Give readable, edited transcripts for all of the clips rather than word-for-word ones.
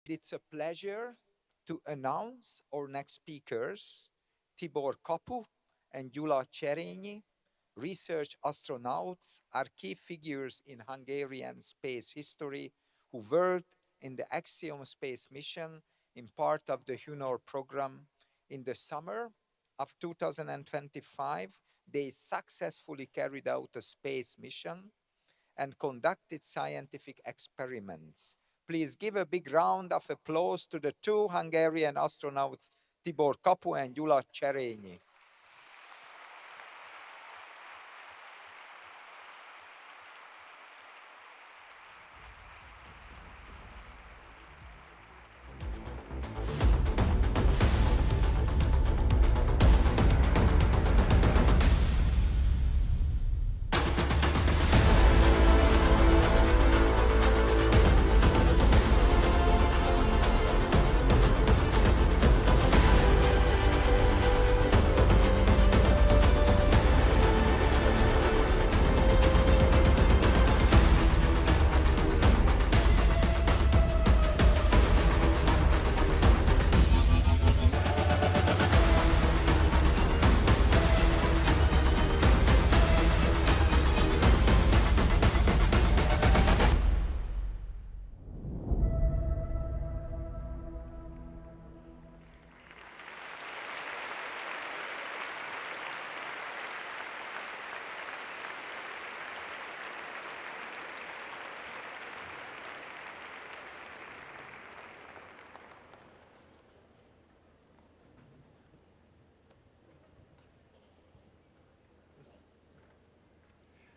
It's a pleasure to announce our next speakers, Tibor Kapu and Gyula Cserényi. Research astronauts are key figures in Hungarian space history who worked in the Axiom space mission in part of the HUNOR program. In the summer of 2025, they successfully carried out a space mission and conducted scientific experiments. Please give a big round of applause to the two Hungarian astronauts, Tibor Kapu and Gyula Cserényi.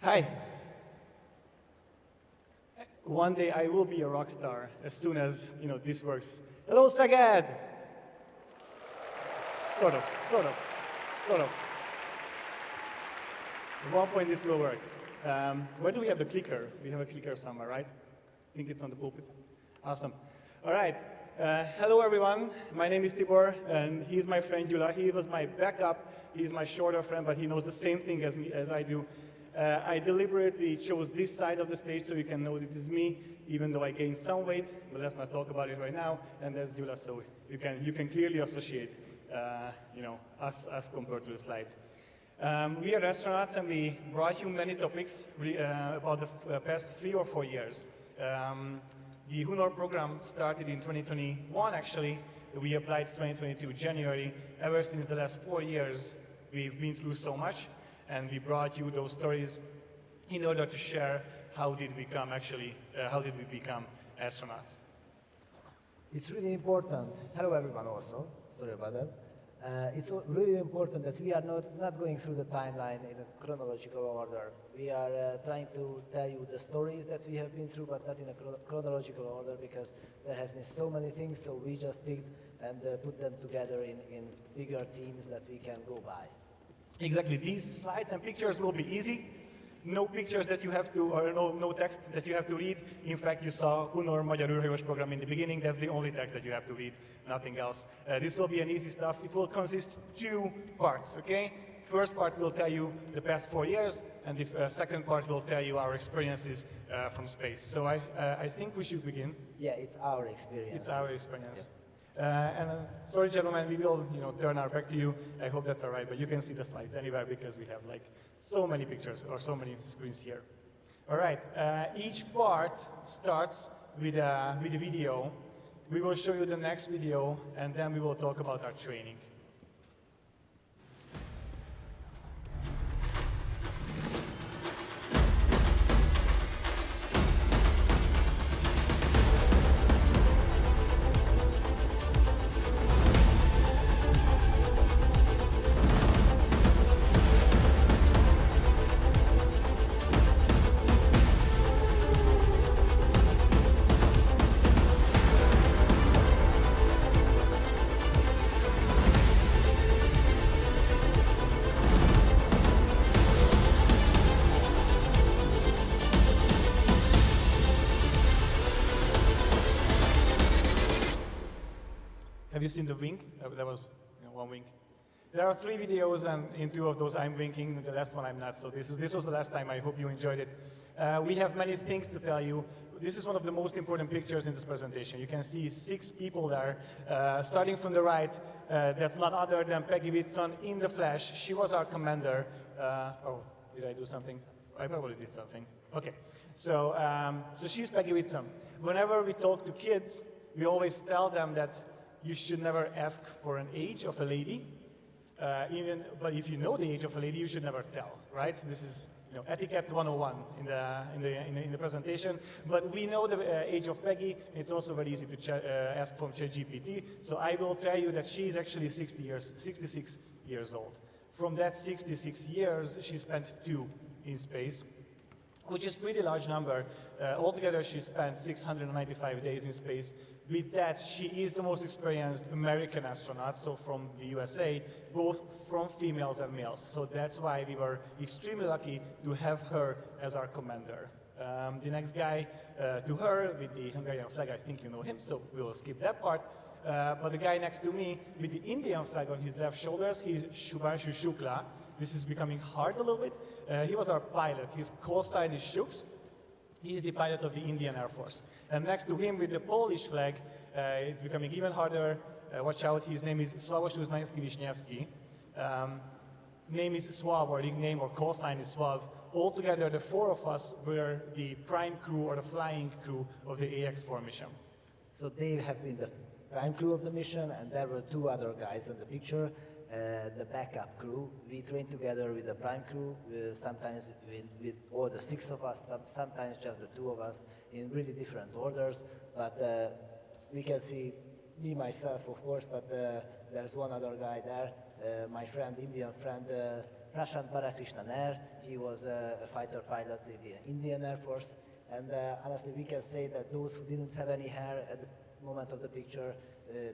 Hi. One day I will be a rock star as soon as, this works. Hello, Szeged! Sort of. At one point this will work. Where do we have the clicker? We have a clicker somewhere, right? I think it's on the pulpit. Awesome. All right. Hello, everyone. My name is Tibor, and he's my friend Gyula. He was my backup. He's my shorter friend, but he knows the same thing as I do. I deliberately chose this side of the stage so you can know it is me, even though I gained some weight, but let's not talk about it right now. And that's Gyula, so you can clearly associate, us compared to the slides. We are astronauts, and we brought you many topics about the past 3 or 4 years. The HUNOR program started in 2021, actually. We applied 2022 January. Ever since the last 4 years, we've been through so much. And we brought you those stories in order to share how did we become astronauts. It's really important. Hello, everyone. Also, sorry about that. It's really important that we are not going through the timeline in a chronological order. We are trying to tell you the stories that we have been through, but not in a chronological order, because there has been so many things. So we just picked and put them together in bigger themes that we can go by. Exactly. These slides and pictures will be easy. No pictures that you have to, or no text that you have to read. In fact, you saw HUNOR Magyar űrhajós program in the beginning. That's the only text that you have to read, nothing else. This will be an easy stuff. It will consist 2 parts, okay? First part will tell you the past 4 years, and the second part will tell you our experiences from space. So I think we should begin. Yeah, it's our experience. It's our experience. Yeah. Sorry, gentlemen, we will, turn our back to you. I hope that's all right, but you can see the slides anywhere because we have so many pictures or so many screens here. All right. Each part starts with a video. We will show you the next video, and then we will talk about our training. Have you seen the wink? That was one wink. There are 3 videos, and in 2 of those I'm winking, and the last one I'm not. So this was the last time. I hope you enjoyed it. We have many things to tell you. this is one of the most important pictures in this presentation. You can see 6 people there, starting from the right. That's not other than Peggy Whitson in the flesh. She was our commander. Oh, did I do something? I probably did something. Okay, so she's Peggy Whitson. Whenever we talk to kids, we always tell them that you should never ask for an age of a lady. But if you know the age of a lady, you should never tell, right? This is etiquette 101 in the presentation. But we know the age of Peggy. It's also very easy to ask from ChatGPT. So I will tell you that she is actually 66 years old. From that 66 years, she spent 2 in space, which is a pretty large number. Altogether, she spent 695 days in space. With that, she is the most experienced American astronaut, so from the USA, both from females and males. So that's why we were extremely lucky to have her as our commander. The next guy to her with the Hungarian flag, I think you know him, so we will skip that part. But the guy next to me with the Indian flag on his left shoulders, he's Shubhanshu Shukla. This is becoming hard a little bit. He was our pilot. His call sign is Shuks. He is the pilot of the Indian Air Force. And next to him with the Polish flag, it's becoming even harder. Watch out, his name is Sławomir Uznański-Wiśniewski. Name is Swav, or nickname or call sign is Swav. Altogether, the 4 of us were the prime crew or the flying crew of the AX4 mission. So they have been the prime crew of the mission, and there were 2 other guys in the picture. The backup crew. We trained together with the prime crew, sometimes with all the 6 of us, sometimes just the 2 of us in really different orders. But we can see me, myself, of course, but there's one other guy there, my friend, Indian friend, Prashant Balakrishna Nair. He was a fighter pilot in the Indian Air Force. And honestly, we can say that those who didn't have any hair at the moment of the picture,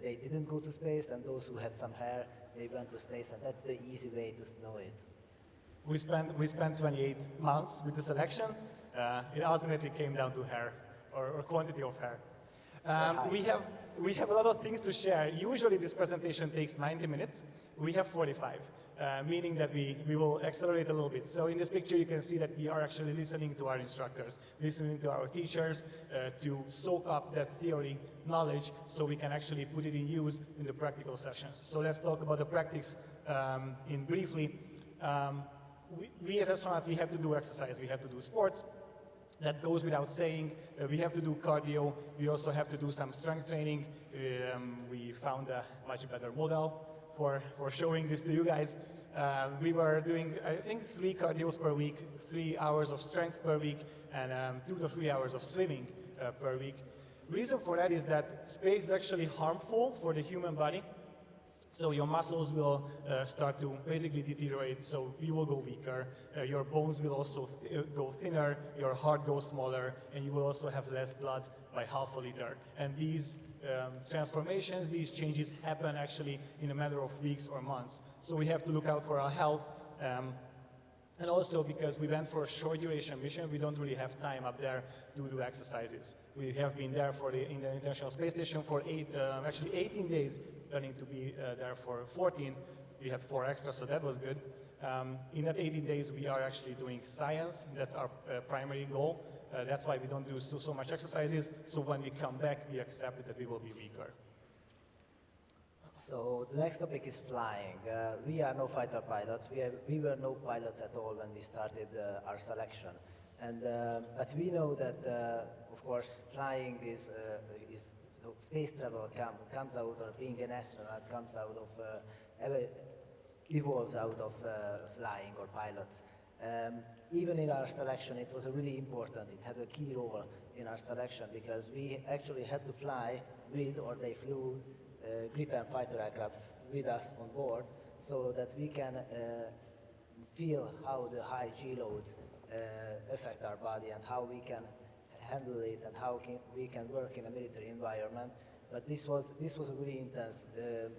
they didn't go to space, and those who had some hair, they went to space, and that's the easy way to know it. We spent 28 months with the selection. It ultimately came down to hair, or quantity of hair. We have a lot of things to share. Usually this presentation takes 90 minutes. We have 45, meaning that we will accelerate a little bit. So in this picture you can see that we are actually listening to our instructors, listening to our teachers to soak up that theory knowledge so we can actually put it in use in the practical sessions. So let's talk about the practice in briefly. We as astronauts, we have to do exercise, we have to do sports. That goes without saying. We have to do cardio. We also have to do some strength training. We found a much better model for showing this to you guys. We were doing, I think, 3 cardios per week, 3 hours of strength per week, and 2 to 3 hours of swimming per week. Reason for that is that space is actually harmful for the human body. So your muscles will start to basically deteriorate, so you will go weaker. Your bones will also go thinner, your heart goes smaller, and you will also have less blood by half a liter. And these transformations, these changes happen actually in a matter of weeks or months. So we have to look out for our health. And also because we went for a short duration mission, we don't really have time up there to do exercises. We have been there in the International Space Station for 18 days, planning to be there for 14. We had 4 extra, so that was good. In that 18 days, we are actually doing science. That's our primary goal. That's why we don't do so much exercises. So when we come back, we accept that we will be weaker. So the next topic is flying. We are no fighter pilots. We were no pilots at all when we started our selection. And but we know that, of course, flying is space travel comes out, or being an astronaut comes out of evolves out of flying or pilots. Even in our selection, it was really important. It had a key role in our selection because we actually had to fly with, or they flew, Gripen fighter aircrafts with us on board, so that we can feel how the high G loads affect our body and how we can handle it and how we can work in a military environment. But this was a really intense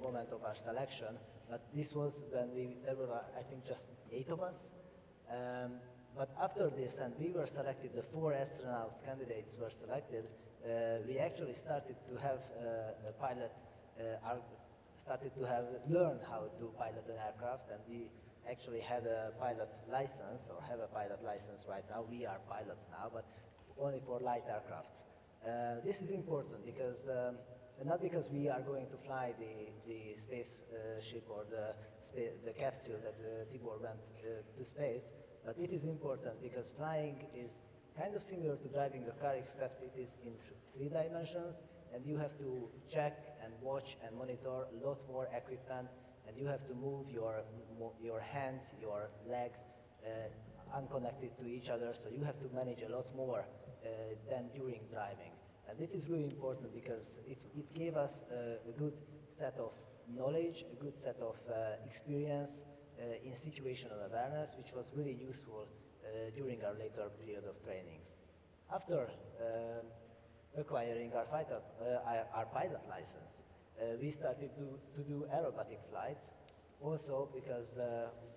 moment of our selection. But this was when there were, I think, just 8 of us. But after this, and we were selected, the 4 astronauts candidates were selected, we actually started to have a pilot. Learn how to pilot an aircraft, and we actually had a pilot license, or have a pilot license right now. We are pilots now, but only for light aircrafts. This is important because not because we are going to fly the spaceship or the capsule that Tibor went to space, but it is important because flying is kind of similar to driving a car, except it is in three dimensions, and you have to check and watch and monitor a lot more equipment, and you have to move your hands, your legs unconnected to each other, so you have to manage a lot more than during driving. And it is really important because it gave us a good set of knowledge, a good set of experience in situational awareness, which was really useful during our later period of trainings. After acquiring our pilot license, we started to do aerobatic flights, also because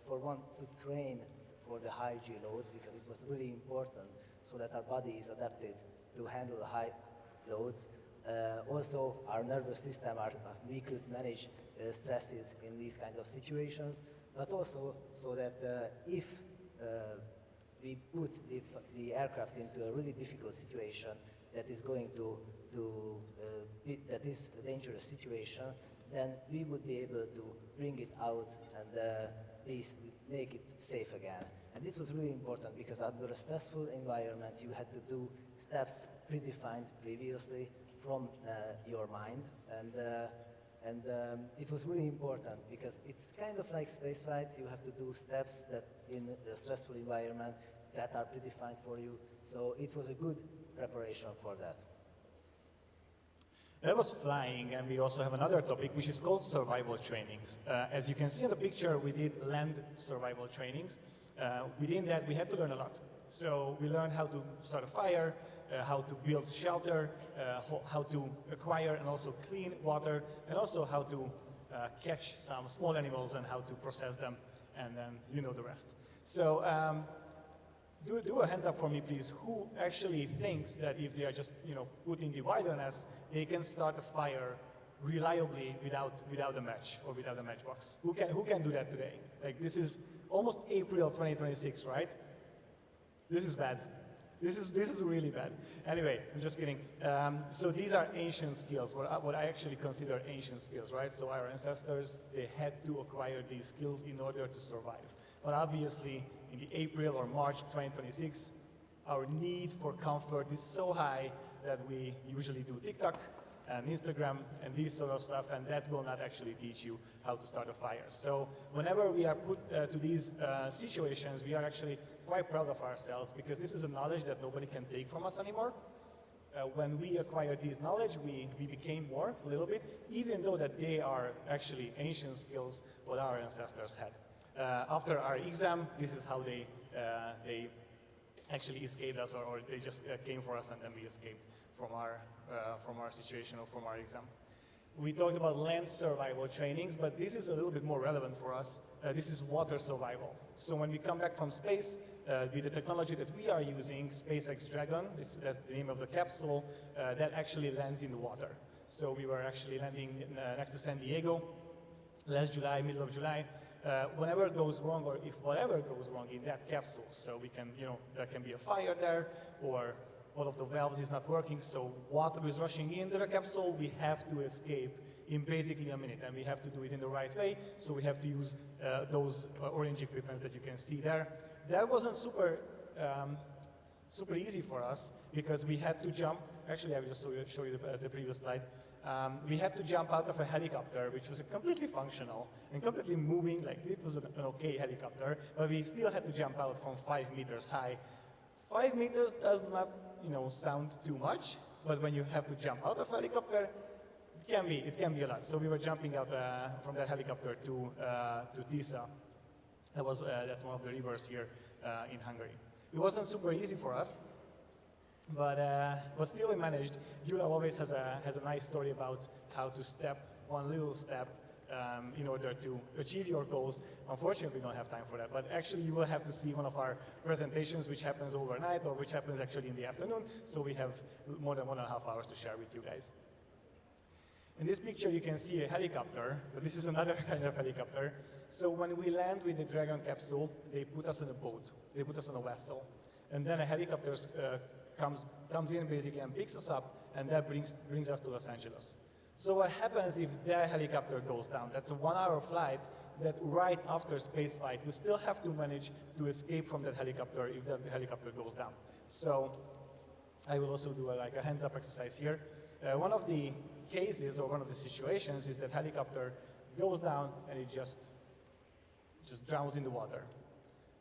for one to train for the high G loads, because it was really important so that our body is adapted to handle high loads. Also, our nervous system, we could manage stresses in these kind of situations, but also so that if we put the aircraft into a really difficult situation that is going that is a dangerous situation, then we would be able to bring it out and make it safe again. And this was really important because under a stressful environment, you had to do steps predefined previously from your mind, and it was really important because it's kind of like spaceflight. You have to do steps that in a stressful environment that are predefined for you. So it was a good preparation for that. That was flying, and we also have another topic which is called survival trainings. As you can see in the picture, we did land survival trainings. Within that, we had to learn a lot. So we learned how to start a fire, how to build shelter, how to acquire and also clean water, and also how to catch some small animals and how to process them, and then you know the rest. So do a hands up for me, please. Who actually thinks that if they are just put in the wilderness, they can start a fire reliably without a match or without a matchbox? Who can do that today? Like, this is almost April 2026, right? This is bad. This is really bad. Anyway, I'm just kidding. So these are ancient skills, what I actually consider ancient skills, right? So our ancestors, they had to acquire these skills in order to survive. But obviously, in the April or March 2026, our need for comfort is so high that we usually do TikTok and Instagram and this sort of stuff, and that will not actually teach you how to start a fire. So whenever we are put to these situations, we are actually quite proud of ourselves because this is a knowledge that nobody can take from us anymore. When we acquired this knowledge, we became more, a little bit, even though that they are actually ancient skills what our ancestors had. After our exam, this is how they actually escaped us, or they just came for us and then we escaped from our situation or from our exam. We talked about land survival trainings, but this is a little bit more relevant for us. This is water survival. So when we come back from space, with the technology that we are using, SpaceX Dragon, that's the name of the capsule, that actually lands in the water. So we were actually landing next to San Diego last July, middle of July. Whenever it goes wrong, or if whatever goes wrong in that capsule, so we can, there can be a fire there, or one of the valves is not working, so water is rushing into the capsule, we have to escape in basically a minute, and we have to do it in the right way, so we have to use those orange equipments that you can see there. That wasn't super easy for us, because we had to jump. Actually, I will just show you the previous slide. We had to jump out of a helicopter, which was completely functional and completely moving, like it was an okay helicopter, but we still had to jump out from 5 meters high. 5 meters does not, sound too much, but when you have to jump out of a helicopter, it can be a lot. So we were jumping out from that helicopter to Tisza. That's one of the rivers here in Hungary. It wasn't super easy for us, but still we managed. Gyula always has a nice story about how to step one little step in order to achieve your goals. Unfortunately, we don't have time for that, but actually you will have to see one of our presentations which happens overnight or which happens actually in the afternoon, so we have more than 1.5 hours to share with you guys. In this picture you can see a helicopter, but this is another kind of helicopter. So when we land with the Dragon capsule, they put us on a boat, they put us on a vessel, and then a helicopter comes in basically and picks us up, and that brings us to Los Angeles. So what happens if that helicopter goes down? That's a 1-hour flight that right after space flight, we still have to manage to escape from that helicopter if that helicopter goes down. So I will also do a hands up exercise here. One of the cases or one of the situations is that helicopter goes down and it just drowns in the water.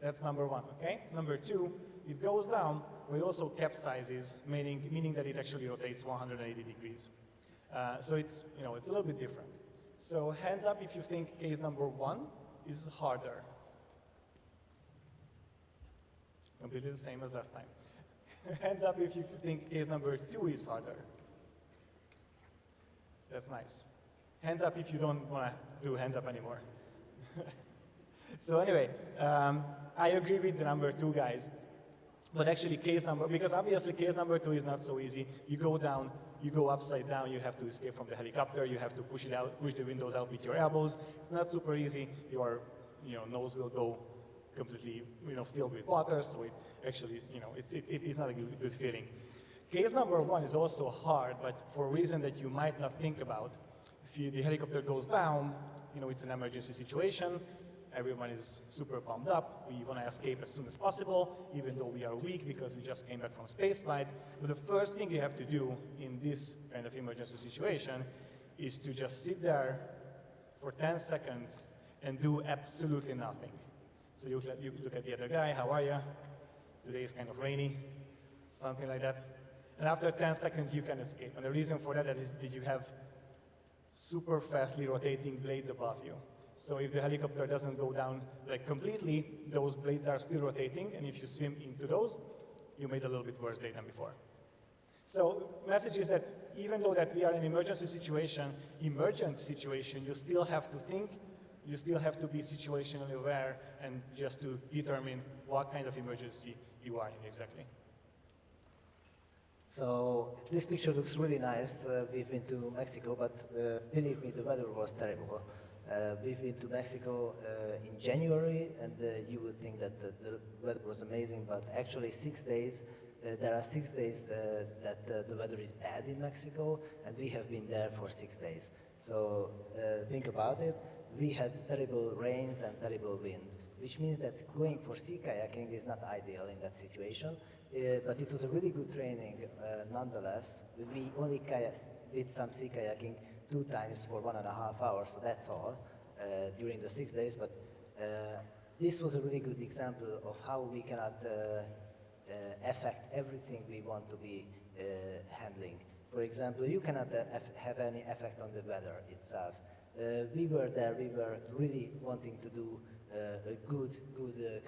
That's number one, okay? Number two, it goes down, but it also capsizes, meaning that it actually rotates 180 degrees. So it's a little bit different. So hands up if you think case number one is harder. Completely the same as last time. Hands up if you think case number two is harder. That's nice. Hands up if you don't want to do hands up anymore. So anyway, I agree with the number two guys. But actually because obviously case number two is not so easy. You go down, you go upside down, you have to escape from the helicopter, you have to push the windows out with your elbows. It's not super easy. Your nose will go completely filled with water, so it actually, it's not a good feeling. Case number one is also hard, but for a reason that you might not think about. If the helicopter goes down, it's an emergency situation. Everyone is super pumped up. We want to escape as soon as possible, even though we are weak because we just came back from space flight. But the first thing you have to do in this kind of emergency situation is to just sit there for 10 seconds and do absolutely nothing. So you look at the other guy, how are you? Today is kind of rainy, something like that. And after 10 seconds, you can escape. And the reason for that is that you have super fastly rotating blades above you. So if the helicopter doesn't go down completely, those blades are still rotating, and if you swim into those, you made a little bit worse day than before. So message is that even though that we are in an emergent situation, you still have to think, you still have to be situationally aware, and just to determine what kind of emergency you are in exactly. So this picture looks really nice. We've been to Mexico, but believe me, the weather was terrible. We've been to Mexico in January, and you would think that the weather was amazing, but actually 6 days, there are 6 days that the weather is bad in Mexico, and we have been there for 6 days. So think about it. We had terrible rains and terrible wind, which means that going for sea kayaking is not ideal in that situation, but it was a really good training nonetheless. We only did some sea kayaking 2 times for 1.5 hours, so that's all during the 6 days. But this was a really good example of how we cannot affect everything we want to be handling. For example, you cannot have any effect on the weather itself. We were there, we were really wanting to do a good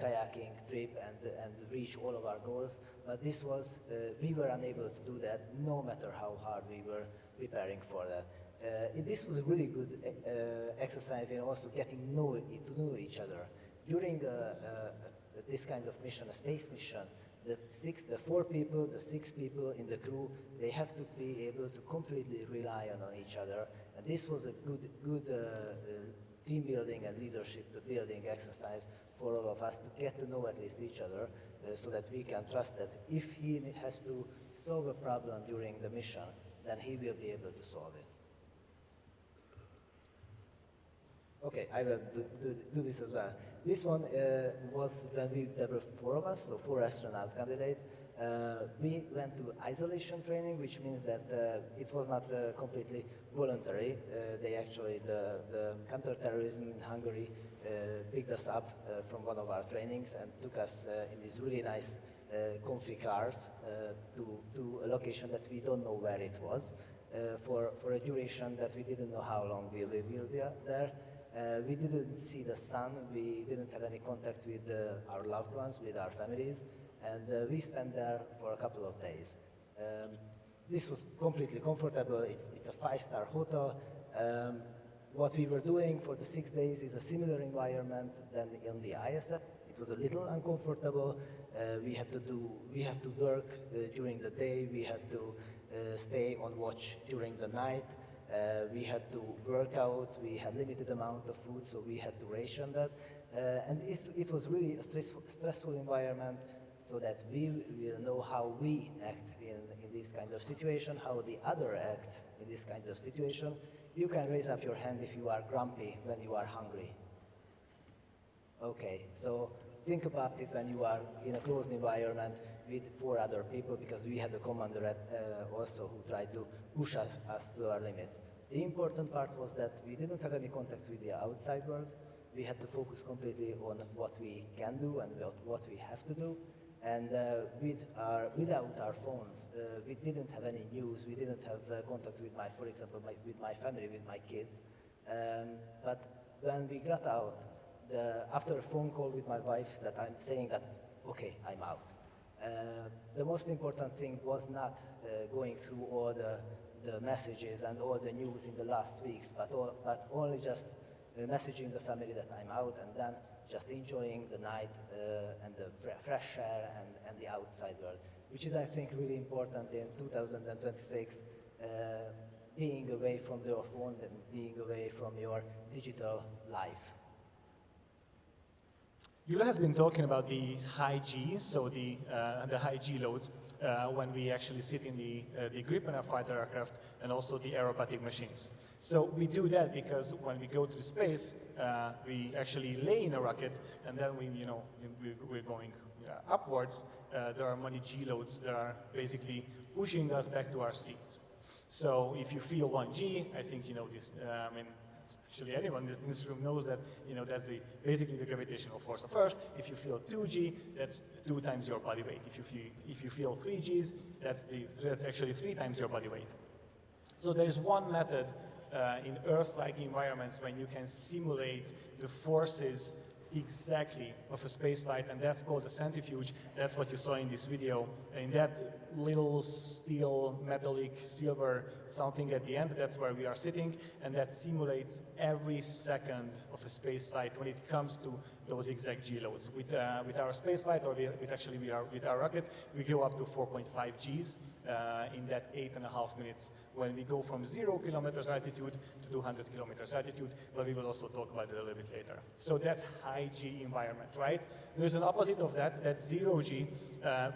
kayaking trip and reach all of our goals, but we were unable to do that no matter how hard we were preparing for that. This was a really good exercise in also getting to know each other. During this kind of mission, a space mission, the 4 people, the 6 people in the crew, they have to be able to completely rely on each other. And this was a good team building and leadership building exercise for all of us to get to know at least each other, so that we can trust that if he has to solve a problem during the mission, then he will be able to solve it. Okay, I will do this as well. This one was when there were 4 of us, so 4 astronaut candidates. We went to isolation training, which means that it was not completely voluntary. The counterterrorism in Hungary picked us up from one of our trainings and took us in these really nice comfy cars to a location that we don't know where it was, for a duration that we didn't know how long we will be there. We didn't see the sun, we didn't have any contact with our loved ones, with our families, and we spent there for a couple of days. This was completely comfortable, it's a 5-star hotel. What we were doing for the 6 days is a similar environment than on the ISF. It was a little uncomfortable. We have to work during the day, we had to stay on watch during the night. We had to work out, we had limited amount of food, so we had to ration that. And it was really a stressful environment, so that we will know how we act in this kind of situation, how the other acts in this kind of situation. You can raise up your hand if you are grumpy when you are hungry. Okay, so think about it when you are in a closed environment with 4 other people, because we had a commander also who tried to push us to our limits. The important part was that we didn't have any contact with the outside world. We had to focus completely on what we can do and what we have to do. And without our phones, we didn't have any news. We didn't have contact with for example, with my family, with my kids. But when we got out, after a phone call with my wife, that I'm saying that, okay, I'm out. The most important thing was not going through all the messages and all the news in the last weeks, but only just messaging the family that I'm out, and then just enjoying the night and the fresh air and the outside world, which is, I think, really important in 2026, being away from your phone and being away from your digital life. Gyula has been talking about the high Gs, so the high G loads, when we actually sit in the grip in our fighter aircraft, and also the aerobatic machines. So we do that because when we go to space, we actually lay in a rocket, and then we're going upwards. There are many G loads that are basically pushing us back to our seats. So if you feel 1 G, I think you know this. Especially anyone in this room knows that that's basically the gravitational force of Earth. If you feel 2G, that's 2 times your body weight. If you feel 3 Gs, that's actually 3 times your body weight. So there's one method in Earth-like environments when you can simulate the forces exactly of a spaceflight, and that's called the centrifuge. That's what you saw in this video. In that little steel, metallic, silver something at the end, that's where we are sitting, and that simulates every second of a spaceflight when it comes to those exact G loads. With our spaceflight, or with our rocket, we go up to 4.5 Gs in that 8.5 minutes when we go from 0 kilometers altitude to 200 kilometers altitude, but we will also talk about it a little bit later. So that's high G environment, right? There's an opposite of that, that's 0 G.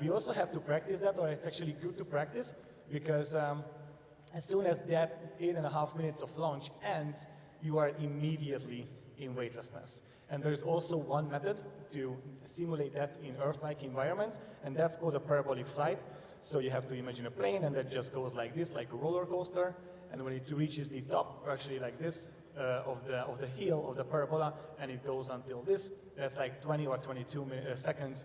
We also have to practice that, or it's actually good to practice, because as soon as that 8.5 minutes of launch ends, you are immediately in weightlessness. And there's also one method to simulate that in Earth-like environments, and that's called a parabolic flight. So you have to imagine a plane, and that just goes like this, like a roller coaster. And when it reaches the top, or actually like this, of the heel of the parabola, and it goes until this, that's like 20 or 22 seconds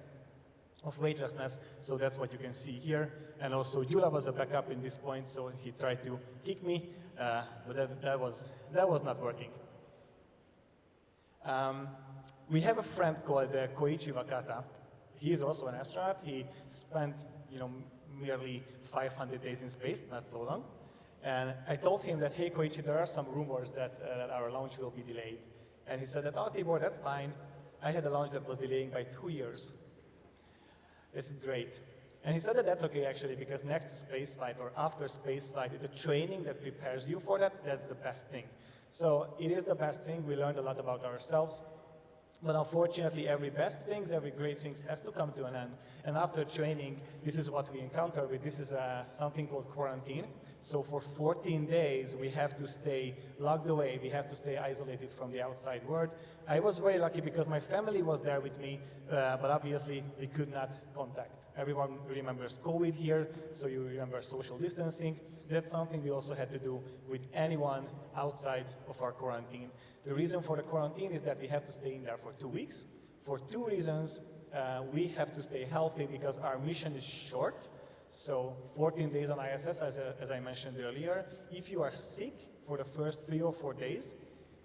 of weightlessness. So that's what you can see here. And also Gyula was a backup in this point, so he tried to kick me, but that was not working. We have a friend called Koichi Wakata. He is also an astronaut. He spent, nearly 500 days in space, not so long. And I told him that, hey, Koichi, there are some rumors that our launch will be delayed. And he said that, oh, Tibor, that's fine. I had a launch that was delaying by 2 years. This is great. And he said that that's okay, actually, because next to spaceflight or after spaceflight, the training that prepares you for that, that's the best thing. So it is the best thing. We learned a lot about ourselves. But unfortunately, every best things, every great things has to come to an end. And after training, this is what we encounter with. This is something called quarantine. So for 14 days, we have to stay locked away. We have to stay isolated from the outside world. I was very lucky because my family was there with me, but obviously we could not contact. Everyone remembers COVID here, so you remember social distancing. That's something we also had to do with anyone outside of our quarantine. The reason for the quarantine is that we have to stay in there for 2 weeks. For 2 reasons, we have to stay healthy because our mission is short. So 14 days on ISS, as I mentioned earlier. If you are sick for the first 3 or 4 days,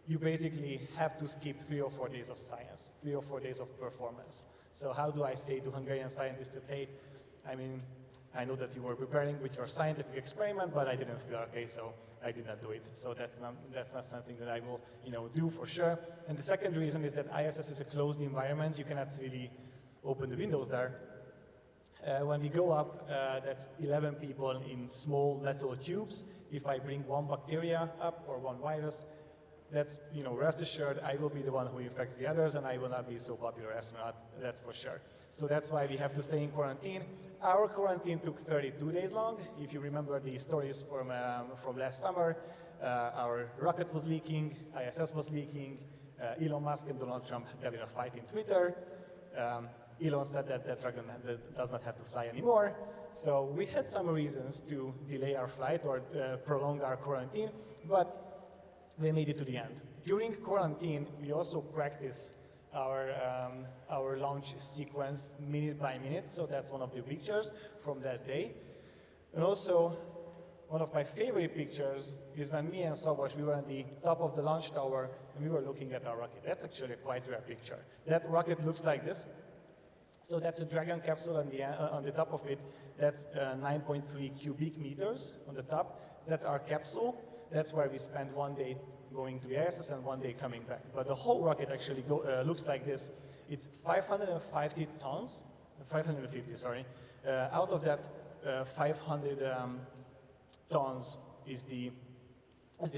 you basically have to skip 3 or 4 days of science, 3 or 4 days of performance. So how do I say to Hungarian scientists that, hey, I know that you were preparing with your scientific experiment, but I didn't feel okay, so I did not do it. So that's not something that I will, do for sure. And the second reason is that ISS is a closed environment. You cannot really open the windows there. When we go up, that's 11 people in small metal tubes. If I bring one bacteria up or one virus, that's, rest assured, I will be the one who infects the others, and I will not be so popular astronaut, that's for sure. So that's why we have to stay in quarantine. Our quarantine took 32 days long. If you remember the stories from last summer, our rocket was leaking, ISS was leaking, Elon Musk and Donald Trump got in a fight in Twitter. Elon said that Dragon does not have to fly anymore. So we had some reasons to delay our flight or prolong our quarantine, but we made it to the end. During quarantine, we also practice our launch sequence minute by minute, so that's one of the pictures from that day. And also, one of my favorite pictures is when me and Szabos, we were on the top of the launch tower and we were looking at our rocket. That's actually a quite rare picture. That rocket looks like this. So that's a Dragon capsule on the top of it. That's 9.3 cubic meters on the top. That's our capsule. That's where we spend 1 day going to the ISS and 1 day coming back. But the whole rocket actually looks like this. It's 550 tons, 550, sorry. Out of that, 500 tons is the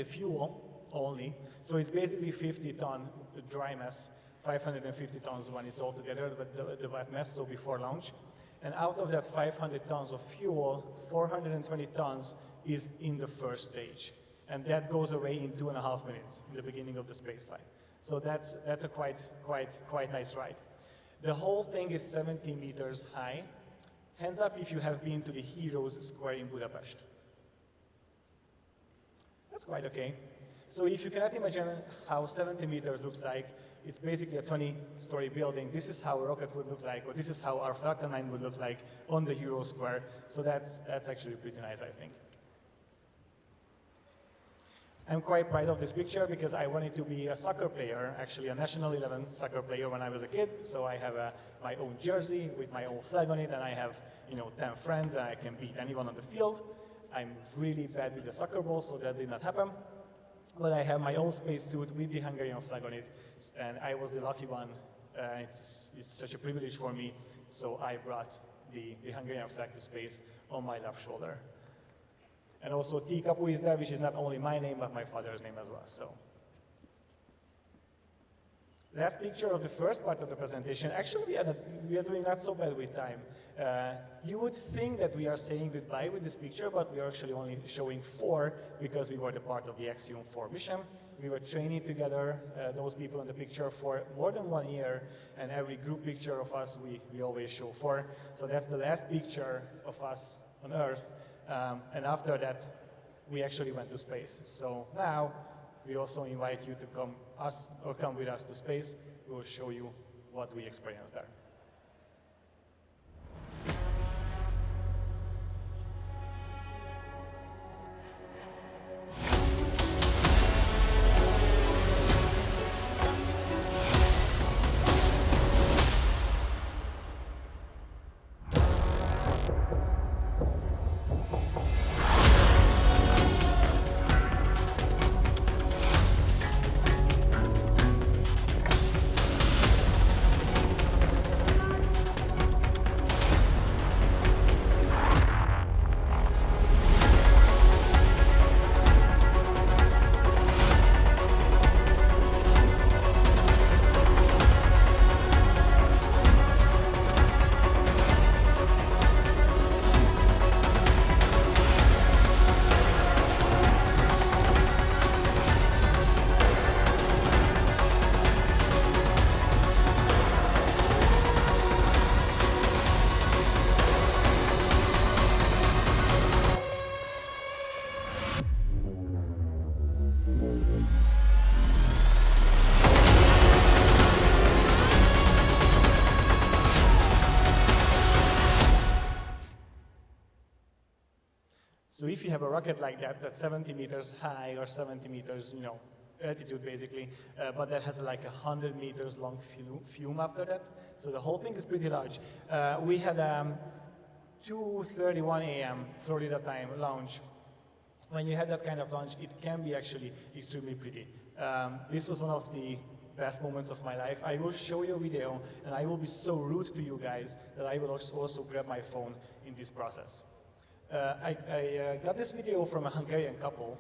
fuel only. So it's basically 50-ton dry mass, 550 tons when it's all together, the wet mass, so before launch. And out of that 500 tons of fuel, 420 tons is in the first stage. And that goes away in 2.5 minutes in the beginning of the space flight. So that's a quite nice ride. The whole thing is 70 meters high. Hands up if you have been to the Heroes Square in Budapest. That's quite okay. So if you cannot imagine how 70 meters looks like, it's basically a 20-story building. This is how a rocket would look like, or this is how our Falcon 9 would look like on the Heroes Square. So that's actually pretty nice, I think. I'm quite proud of this picture because I wanted to be a soccer player, actually a National 11 soccer player when I was a kid. So I have my own jersey with my own flag on it, and I have 10 friends, and I can beat anyone on the field. I'm really bad with the soccer ball, so that did not happen. But I have my own spacesuit with the Hungarian flag on it, and I was the lucky one. It's such a privilege for me, so I brought the Hungarian flag to space on my left shoulder. And also Tibor Kapu is there, which is not only my name, but my father's name as well. So, last picture of the first part of the presentation. Actually, we are doing not so bad with time. You would think that we are saying goodbye with this picture, but we are actually only showing 4 because we were the part of the Axiom 4 mission. We were training together, those people in the picture, for more than 1 year, and every group picture of us, we always show 4. So that's the last picture of us on Earth. And after that, we actually went to space. So now, we also invite you to come with us to space. We will show you what we experienced there. So if you have a rocket like that, that's 70 meters high or 70 meters, altitude basically, but that has like 100 meters long fume after that. So the whole thing is pretty large. We had 2:31 a.m. Florida time launch. When you have that kind of launch, it can be actually extremely pretty. This was one of the best moments of my life. I will show you a video, and I will be so rude to you guys that I will also grab my phone in this process. I got this video from a Hungarian couple,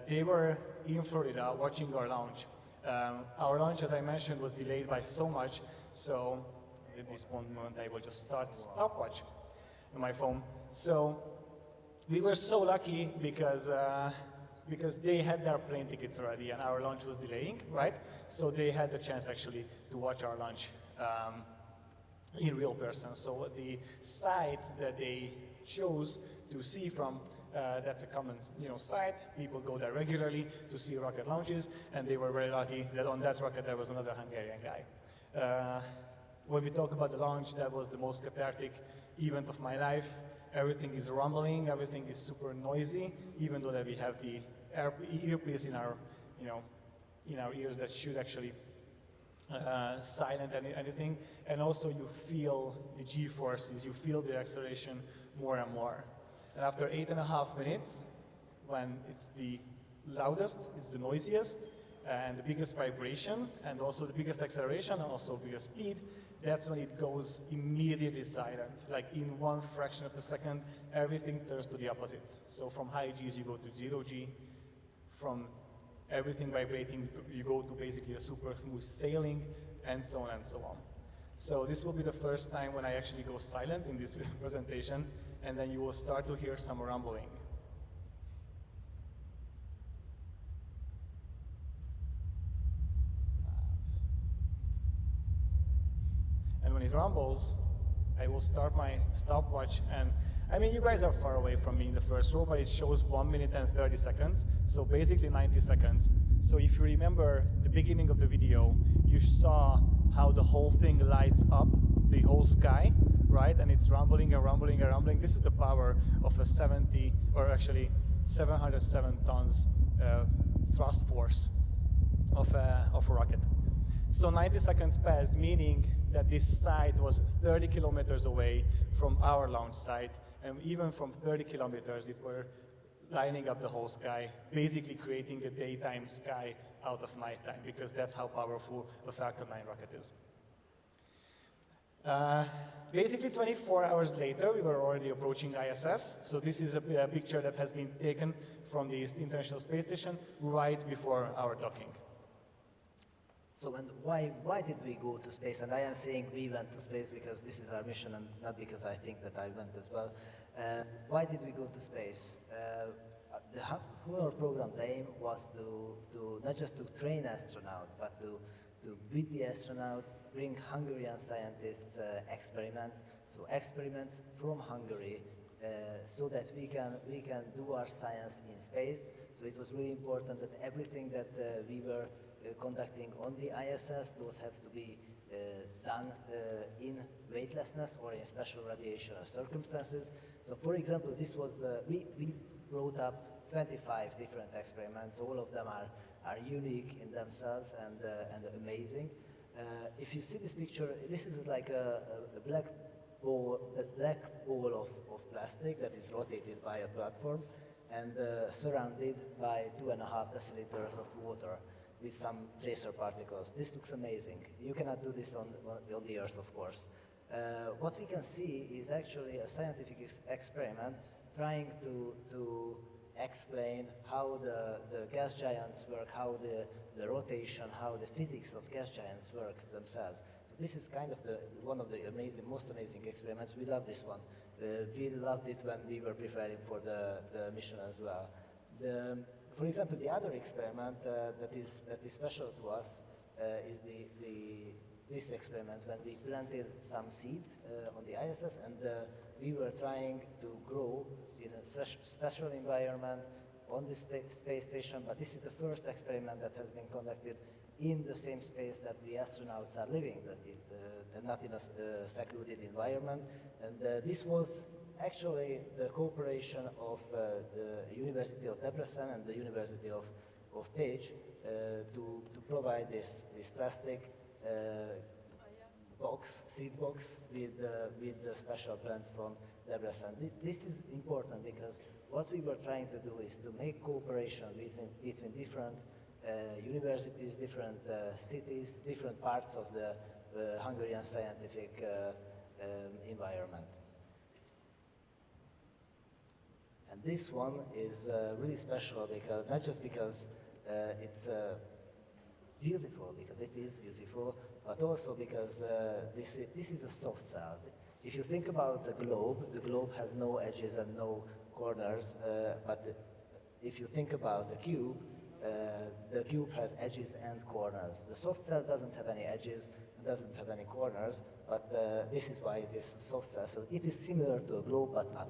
They were in Florida watching our launch. Our launch, as I mentioned, was delayed by so much, so at this moment I will just start stopwatch on my phone. So we were so lucky because they had their plane tickets already and our launch was delaying, right? So they had the chance actually to watch our launch in real person. So the site that they chose to see from, that's a common site. People go there regularly to see rocket launches, and they were very lucky that on that rocket there was another Hungarian guy. When we talk about the launch, that was the most cathartic event of my life. Everything is rumbling, everything is super noisy, even though that we have the earpiece in our, in our ears that should actually silent anything. And also you feel the G-forces, you feel the acceleration more and more. And after 8.5 minutes, when it's the loudest, it's the noisiest, and the biggest vibration, and also the biggest acceleration, and also biggest speed, that's when it goes immediately silent. Like in one fraction of a second, everything turns to the opposite. So from high G's you go to 0 G, from everything vibrating you go to basically a super smooth sailing, and so on and so on. So this will be the first time when I actually go silent in this presentation, and then you will start to hear some rumbling. And when it rumbles, I will start my stopwatch, and I mean, you guys are far away from me in the first row, but it shows 1 minute and 30 seconds, so basically 90 seconds. So if you remember the beginning of the video, you saw how the whole thing lights up the whole sky, right? And it's rumbling and rumbling and rumbling. This is the power of a 707 tons thrust force of a rocket. So 90 seconds passed, meaning that this site was 30 kilometers away from our launch site, and even from 30 kilometers, it were lining up the whole sky, basically creating a daytime sky out of nighttime, because that's how powerful a Falcon 9 rocket is. Basically 24 hours later, we were already approaching ISS. So this is a picture that has been taken from the International Space Station right before our docking. So and why did we go to space? And I am saying we went to space because this is our mission, and not because I think that I went as well. Why did we go to space? The HUNOR program's aim was to not just to train astronauts, but to with the astronaut bring Hungarian scientists experiments, so experiments from Hungary, so that we can do our science in space. So it was really important that everything that we were conducting on the ISS, those have to be done in weightlessness or in special radiation circumstances. So for example, this was, we brought up 25 different experiments. All of them are unique in themselves and amazing. If you see this picture, this is like a black ball of plastic that is rotated by a platform and surrounded by 2.5 deciliters of water with some tracer particles. This looks amazing. You cannot do this on the Earth, of course. What we can see is actually a scientific experiment trying to explain how the gas giants work, how the rotation, how the physics of gas giants work themselves. So this is kind of one of the most amazing experiments. We love this one. We loved it when we were preparing for the mission as well. For example, the other experiment that is special to us is this experiment when we planted some seeds on the ISS, and we were trying to grow in a special environment on the space station, but this is the first experiment that has been conducted in the same space that the astronauts are living, not in a secluded environment. And this was actually the cooperation of the University of Debrecen and the University of Pécs to provide this plastic seed box with the special plants from Debrecen. This is important because what we were trying to do is to make cooperation between different universities, different cities, different parts of the Hungarian scientific environment. And this one is really special because not just because it's beautiful, because it is beautiful, but also because this is a soft cell. If you think about the globe has no edges and no corners, but if you think about the cube has edges and corners. The soft cell doesn't have any edges, doesn't have any corners, but this is why it is a soft cell. So it is similar to a globe, but not.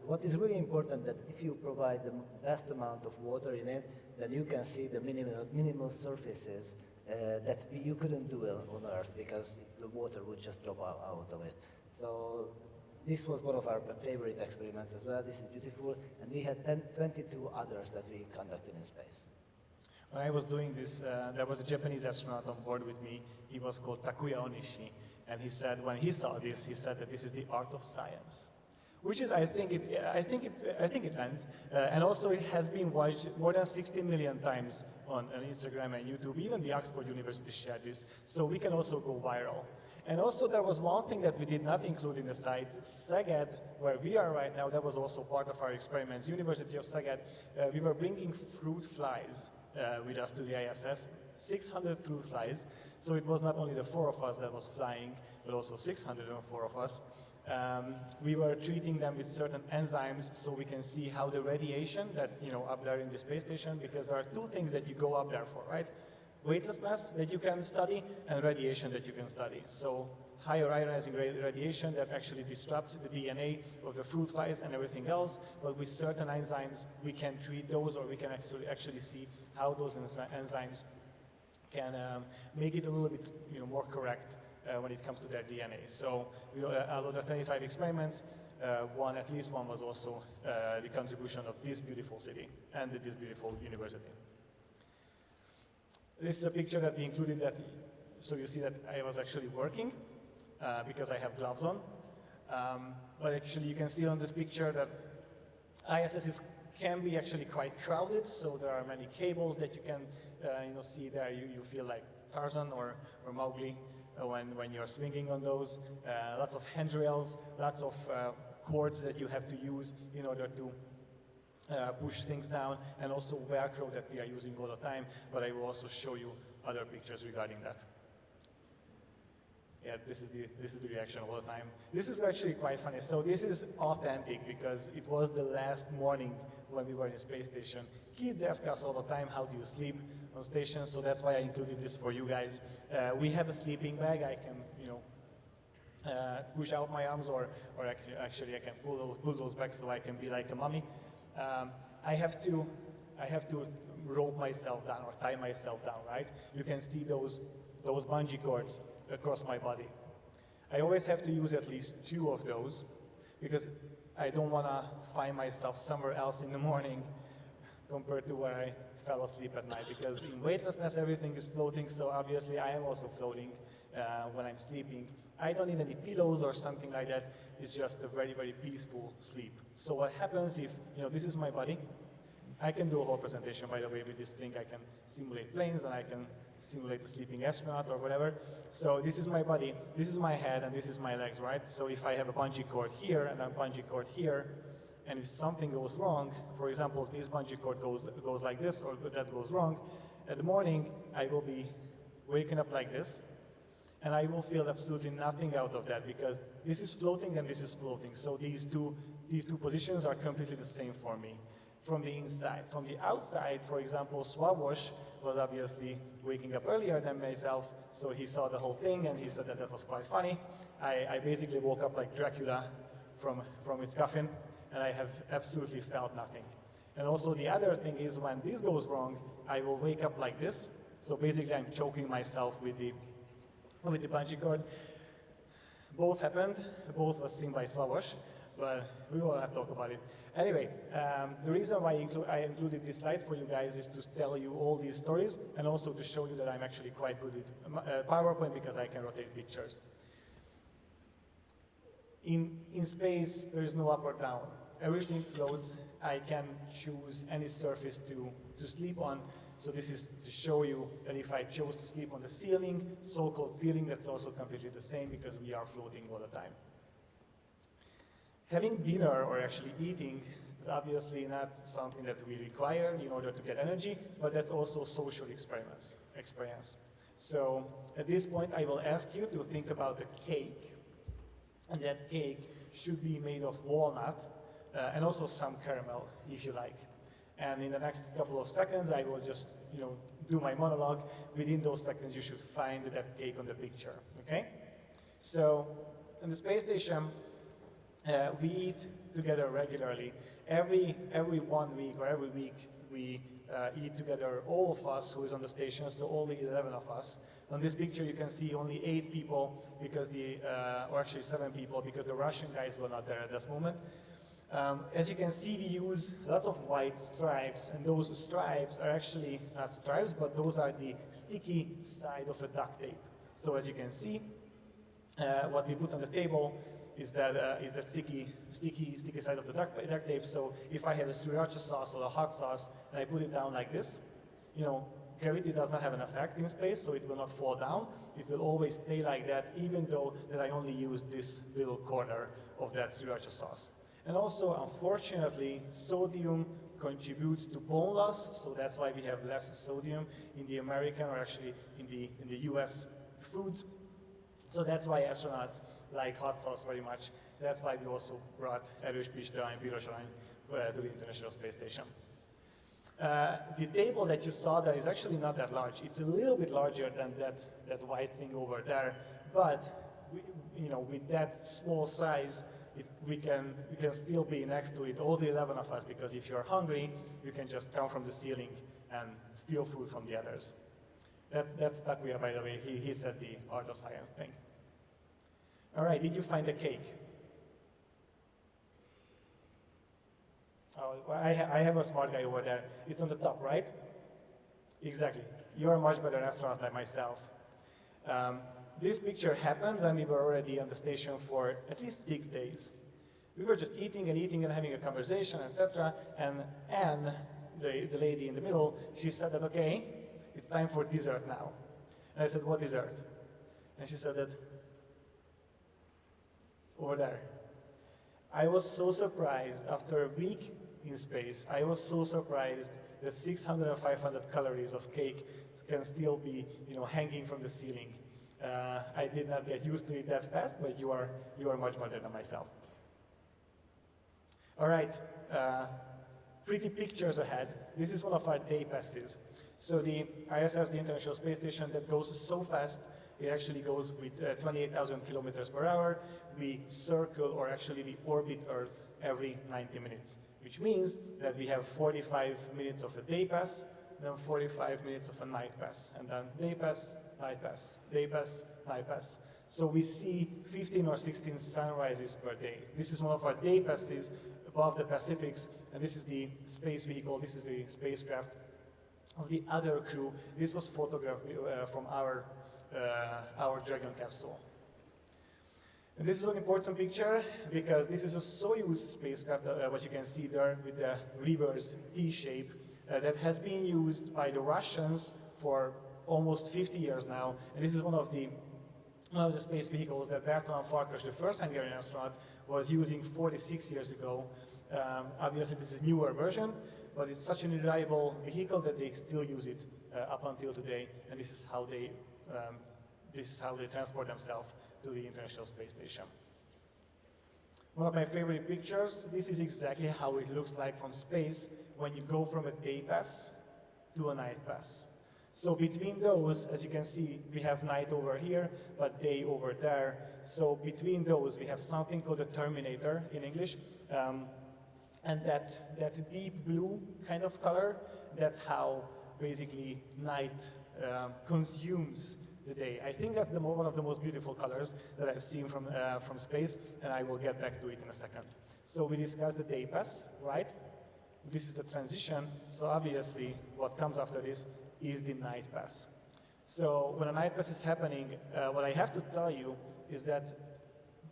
What is really important that if you provide the vast amount of water in it, then you can see the minimal surfaces that you couldn't do on Earth because the water would just drop out of it. So this was one of our favorite experiments as well. This is beautiful, and we had 22 others that we conducted in space. When I was doing this, there was a Japanese astronaut on board with me. He was called Takuya Onishi, and he said when he saw this, he said that this is the art of science, which is I think it lands, and also it has been watched more than 60 million times on Instagram and YouTube. Even the Oxford University shared this, so we can also go viral. And also there was one thing that we did not include in the sites. Szeged, where we are right now, that was also part of our experiments. University of Szeged, we were bringing fruit flies with us to the ISS, 600 fruit flies. So it was not only the 4 of us that was flying, but also 604 of us. We were treating them with certain enzymes so we can see how the radiation that, up there in the space station, because there are 2 things that you go up there for, right? Weightlessness that you can study and radiation that you can study. So higher ionizing radiation that actually disrupts the DNA of the fruit flies and everything else, but with certain enzymes we can treat those, or we can actually see how those enzymes can make it a little bit more correct when it comes to their DNA. So out of the 25 experiments, at least one was also the contribution of this beautiful city and this beautiful university. This is a picture that we included so you see that I was actually working because I have gloves on. But actually you can see on this picture that ISS can be actually quite crowded, so there are many cables that you can see there. You feel like Tarzan or Mowgli when you're swinging on those. Lots of handrails, lots of cords that you have to use in order to push things down, and also Velcro that we are using all the time, but I will also show you other pictures regarding that. Yeah, this is the reaction all the time. This is actually quite funny. So this is authentic because it was the last morning when we were in space station. Kids ask us all the time, how do you sleep on station? So that's why I included this for you guys. We have a sleeping bag. I can, push out my arms, or actually I can pull those back so I can be like a mummy. I have to rope myself down or tie myself down, right? You can see those bungee cords across my body. I always have to use at least 2 of those because I don't want to find myself somewhere else in the morning compared to where I fell asleep at night, because in weightlessness everything is floating, so obviously I am also floating when I'm sleeping. I don't need any pillows or something like that. It's just a very, very peaceful sleep. So what happens if, this is my body. I can do a whole presentation, by the way, with this thing. I can simulate planes, and I can simulate a sleeping astronaut or whatever. So this is my body, this is my head, and this is my legs, right? So if I have a bungee cord here and a bungee cord here, and if something goes wrong, for example, if this bungee cord goes like this, or that goes wrong, at the morning I will be waking up like this, and I will feel absolutely nothing out of that because this is floating and this is floating. So these two positions are completely the same for me from the inside. From the outside, for example, Swawosh was obviously waking up earlier than myself, so he saw the whole thing and he said that was quite funny. I basically woke up like Dracula from its coffin, and I have absolutely felt nothing. And also the other thing is when this goes wrong, I will wake up like this. So basically I'm choking myself with the bungee cord. Both happened, both was seen by Swawosh, but we will not talk about it. Anyway, the reason why I included this slide for you guys is to tell you all these stories, and also to show you that I'm actually quite good at PowerPoint because I can rotate pictures. In space, there is no up or down. Everything floats. I can choose any surface to sleep on. So this is to show you that if I chose to sleep on the ceiling, so-called ceiling, that's also completely the same because we are floating all the time. Having dinner or actually eating is obviously not something that we require in order to get energy, but that's also social experience. So at this point, I will ask you to think about a cake, and that cake should be made of walnut and also some caramel, if you like. And in the next couple of seconds, I will just, do my monologue. Within those seconds, you should find that cake on the picture, okay? So, in the space station, we eat together regularly. Every 1 week or every week, we eat together, all of us who is on the station, so only 11 of us. On this picture, you can see only 8 people, because or actually 7 people, because the Russian guys were not there at this moment. As you can see, we use lots of white stripes, and those stripes are actually not stripes, but those are the sticky side of a duct tape. So as you can see, what we put on the table is that sticky side of the duct tape. So if I have a sriracha sauce or a hot sauce, and I put it down like this, gravity does not have an effect in space, so it will not fall down. It will always stay like that, even though that I only use this little corner of that sriracha sauce. And also, unfortunately, sodium contributes to bone loss, so that's why we have less sodium in the American, or actually in the US foods. So that's why astronauts like hot sauce very much. That's why we also brought erős pista and piros arany to the International Space Station. The table that you saw there is actually not that large. It's a little bit larger than that white thing over there, but with that small size, we can still be next to it, all the 11 of us, because if you're hungry, you can just come from the ceiling and steal food from the others. That's Takuya, by the way. He said the art of science thing. All right, did you find the cake? Oh, I have a smart guy over there. It's on the top, right? Exactly. You're a much better astronaut than myself. This picture happened when we were already on the station for at least 6 days. We were just eating and having a conversation, etc. And Anne, the lady in the middle, she said that, okay, it's time for dessert now. And I said, what dessert? And she said that, over there. I was so surprised, after a week in space, I was so surprised that 600 and 500 calories of cake can still be, hanging from the ceiling. I did not get used to it that fast, but you are much better than myself. All right, pretty pictures ahead. This is one of our day passes. So the ISS, the International Space Station, that goes so fast, it actually goes with 28,000 kilometers per hour. We circle, or actually we orbit Earth every 90 minutes, which means that we have 45 minutes of a day pass, then 45 minutes of a night pass, and then day pass, night pass, day pass, night pass. So we see 15 or 16 sunrises per day. This is one of our day passes above the Pacifics, and this is the space vehicle, this is the spacecraft of the other crew. This was photographed from our Dragon capsule. And this is an important picture because this is a Soyuz spacecraft, what you can see there with the reverse T shape, that has been used by the Russians for almost 50 years now. And this is one of the space vehicles that Bertalan Farkas, the first Hungarian astronaut, was using 46 years ago. Obviously, this is a newer version, but it's such a reliable vehicle that they still use it up until today. And this is how they transport themselves to the International Space Station. One of my favorite pictures, this is exactly how it looks like from space when you go from a day pass to a night pass. So between those, as you can see, we have night over here, but day over there. So between those, we have something called a terminator in English. And that deep blue kind of color, that's how basically night consumes the day. I think that's one of the most beautiful colors that I've seen from space, and I will get back to it in a second. So we discussed the day pass, right? This is the transition, so obviously what comes after this is the night pass. So when a night pass is happening, what I have to tell you is that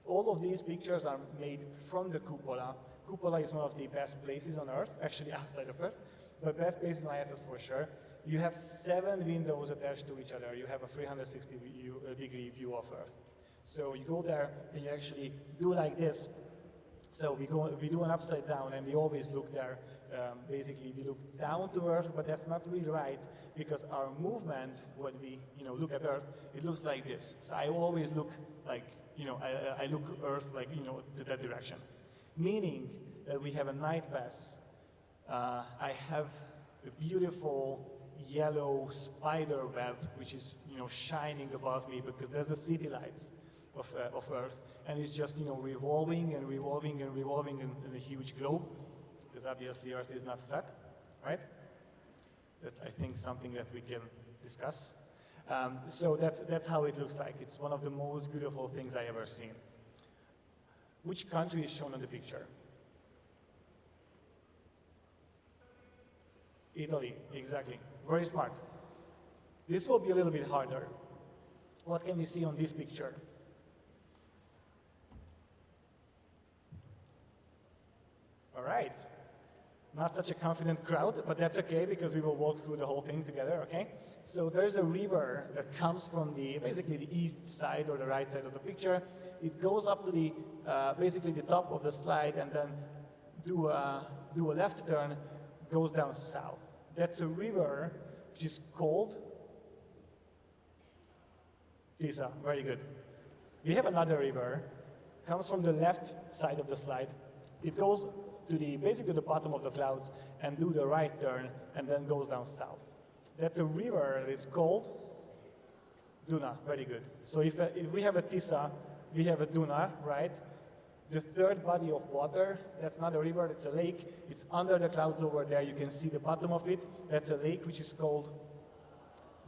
all of these pictures are made from the cupola. Cupola is one of the best places on Earth, actually outside of Earth, but best places on ISS for sure. You have 7 windows attached to each other. You have a 360-degree view of Earth. So you go there and you actually do like this, So we do an upside down, and we always look there. Basically, we look down to Earth, but that's not really right because our movement, when we look at Earth, it looks like this. So I always look like I look Earth like to that direction, meaning that we have a night pass. I have a beautiful yellow spider web which is shining above me because there's the city lights of Earth, and it's just revolving and revolving and revolving in a huge globe, because obviously Earth is not flat, right? That's, I think, something that we can discuss. So that's how it looks like. It's one of the most beautiful things I ever seen. Which country is shown on the picture? Italy, exactly. Very smart. This will be a little bit harder. What can we see on this picture? All right. Not such a confident crowd, but that's okay because we will walk through the whole thing together, okay? So there's a river that comes from basically the east side or the right side of the picture. It goes up to basically the top of the slide and then do a left turn, goes down south. That's a river which is called Tisa. Very good. We have another river, comes from the left side of the slide. It goes to basically the bottom of the clouds and do the right turn and then goes down south. That's a river that is called Duna. Very good. So if we have a Tisa, we have a Duna, right? The third body of water, that's not a river, it's a lake. It's under the clouds over there. You can see the bottom of it. That's a lake which is called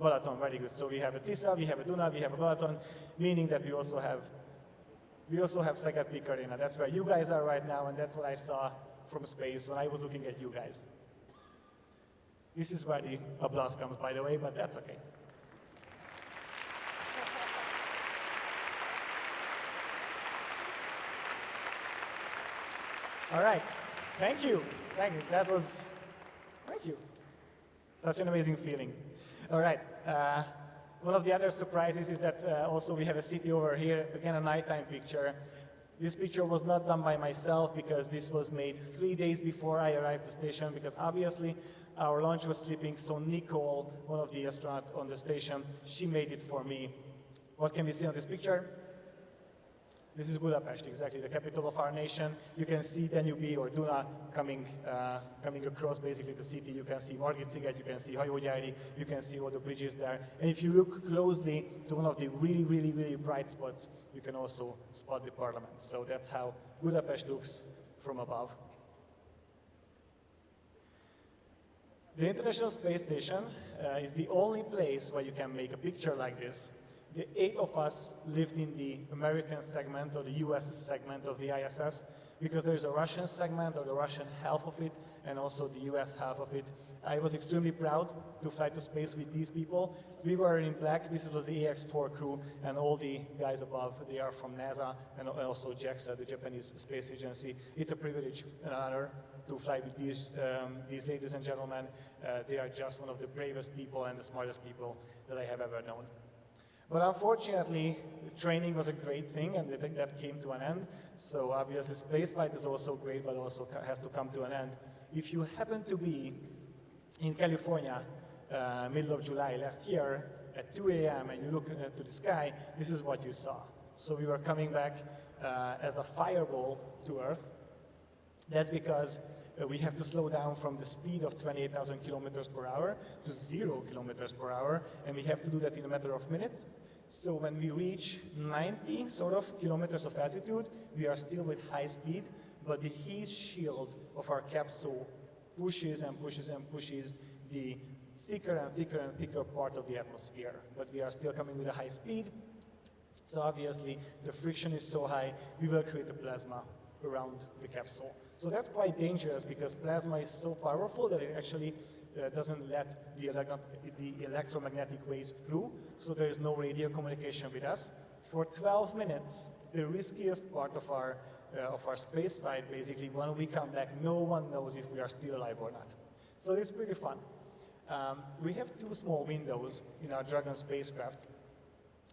Balaton. Very good. So we have a Tisa, we have a Duna, we have a Balaton, meaning that we also have Szeged Peak Arena. That's where you guys are right now, and that's what I saw from space when I was looking at you guys. This is where the applause comes, by the way, but that's okay. All right, thank you. Thank you. Thank you. Such an amazing feeling. All right, one of the other surprises is that also we have a city over here, again a nighttime picture. This picture was not done by myself because this was made 3 days before I arrived to station, because obviously our launch was sleeping, so Nicole, one of the astronauts on the station, she made it for me. What can we see on this picture? This is Budapest, exactly, the capital of our nation. You can see Danube or Duna coming across basically the city. You can see Margit-sziget, you can see Hajógyári, you can see all the bridges there. And if you look closely to one of the really, really, really bright spots, you can also spot the parliament. So that's how Budapest looks from above. The International Space Station is the only place where you can make a picture like this. The 8 of us lived in the American segment or the US segment of the ISS, because there's a Russian segment or the Russian half of it and also the US half of it. I was extremely proud to fly to space with these people. We were in black. This was the AX-4 crew, and all the guys above, they are from NASA and also JAXA, the Japanese Space Agency. It's a privilege and honor to fly with these ladies and gentlemen. They are just one of the bravest people and the smartest people that I have ever known. But unfortunately, training was a great thing, and I think that came to an end. So obviously, spaceflight is also great, but also has to come to an end. If you happen to be in California, middle of July last year, at 2 a.m. and you look to the sky, this is what you saw. So we were coming back as a fireball to Earth. That's because we have to slow down from the speed of 28,000 kilometers per hour to 0 kilometers per hour, and we have to do that in a matter of minutes. So when we reach 90 kilometers of altitude, we are still with high speed, but the heat shield of our capsule pushes and pushes and pushes the thicker and thicker and thicker part of the atmosphere. But we are still coming with a high speed, so obviously the friction is so high, we will create a plasma around the capsule. So that's quite dangerous because plasma is so powerful that it actually doesn't let the electromagnetic waves through, so there is no radio communication with us. For 12 minutes, the riskiest part of our space flight, basically, when we come back, no one knows if we are still alive or not. So it's pretty fun. We have 2 small windows in our Dragon spacecraft.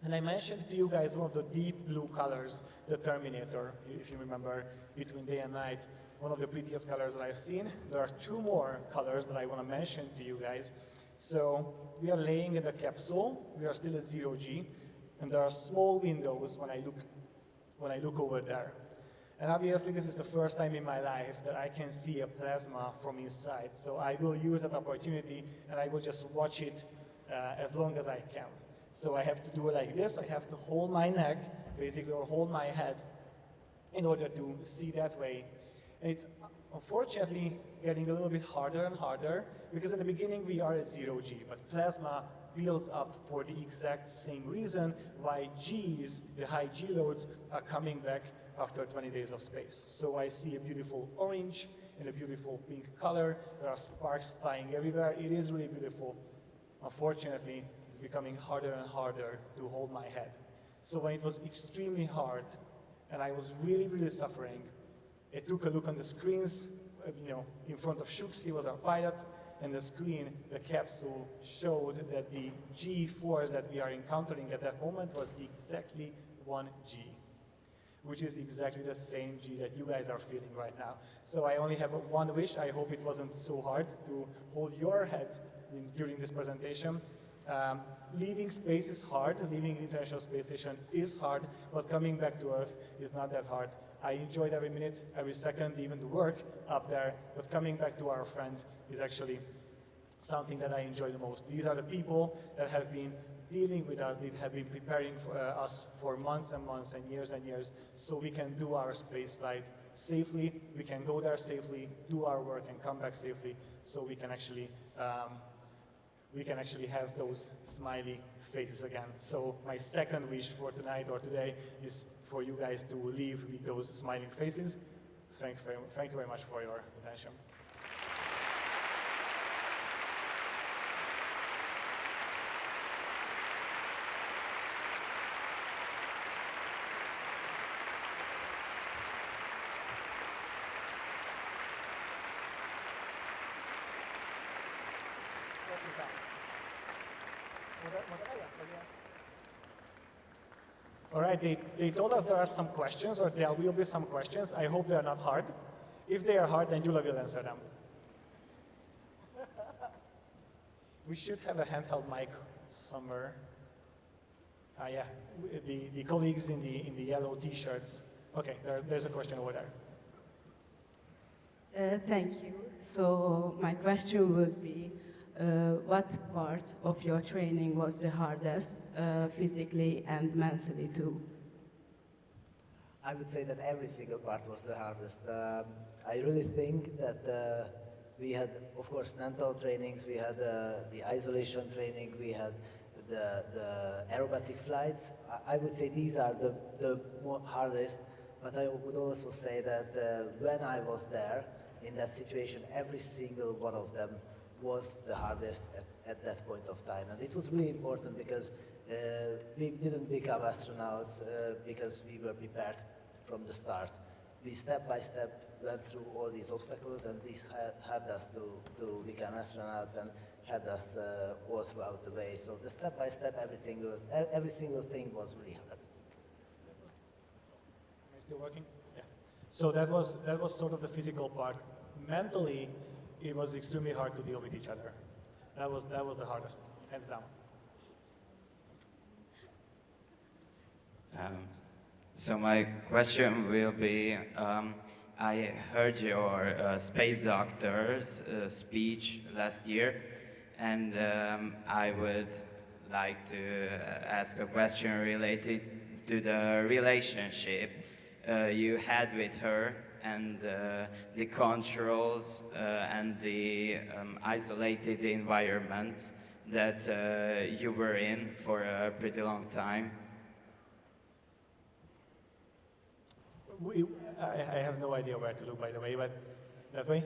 And I mentioned to you guys one of the deep blue colors, the Terminator, if you remember, between day and night, one of the prettiest colors that I've seen. There are two more colors that I want to mention to you guys. So we are laying in the capsule, we are still at 0G, and there are small windows when I look over there. And obviously this is the first time in my life that I can see a plasma from inside. So I will use that opportunity and I will just watch it as long as I can. So I have to do it like this. I have to hold my neck, basically, or hold my head in order to see that way. And it's unfortunately getting a little bit harder and harder because in the beginning we are at 0G, but plasma builds up for the exact same reason why G's, the high G loads, are coming back after 20 days of space. So I see a beautiful orange and a beautiful pink color. There are sparks flying everywhere. It is really beautiful. Unfortunately, it's becoming harder and harder to hold my head. So when it was extremely hard and I was really, really suffering, I took a look on the screens, in front of Shooks, he was our pilot, and the screen, the capsule showed that the G force that we are encountering at that moment was exactly 1G, which is exactly the same G that you guys are feeling right now. So I only have one wish. I hope it wasn't so hard to hold your heads during this presentation. Leaving space is hard, leaving the International Space Station is hard, but coming back to Earth is not that hard. I enjoyed every minute, every second, even the work up there, but coming back to our friends is actually something that I enjoy the most. These are the people that have been dealing with us, that have been preparing for, us for months and months and years, so we can do our space flight safely, we can go there safely, do our work and come back safely, so we can actually have those smiley faces again. So my second wish for tonight or today is for you guys to leave with those smiling faces. Thank you very much for your attention. All right, they told us there are some questions, or there will be some questions. I hope they are not hard. If they are hard, then Gyula will answer them. We should have a handheld mic somewhere. Yeah, the colleagues in the yellow T-shirts. Okay, there's a question over there. Thank you. So my question would be, what part of your training was the hardest, physically and mentally too? I would say that every single part was the hardest. I really think that we had, of course, mental trainings, we had the isolation training, we had the aerobatic flights. I would say these are the hardest, but I would also say that when I was there in that situation, every single one of them was the hardest at that point of time. And it was really important because we didn't become astronauts because we were prepared from the start. We step by step went through all these obstacles, and this helped us to become astronauts and helped us all throughout the way. So the step by step, every single thing was really hard. Am I still working? Yeah. So that was sort of the physical part. Mentally, it was extremely hard to deal with each other. That was the hardest, hands down. So my question will be, I heard your space doctor's speech last year, and I would like to ask a question related to the relationship you had with her and the controls and the isolated environment that you were in for a pretty long time. I have no idea where to look, by the way, but that way?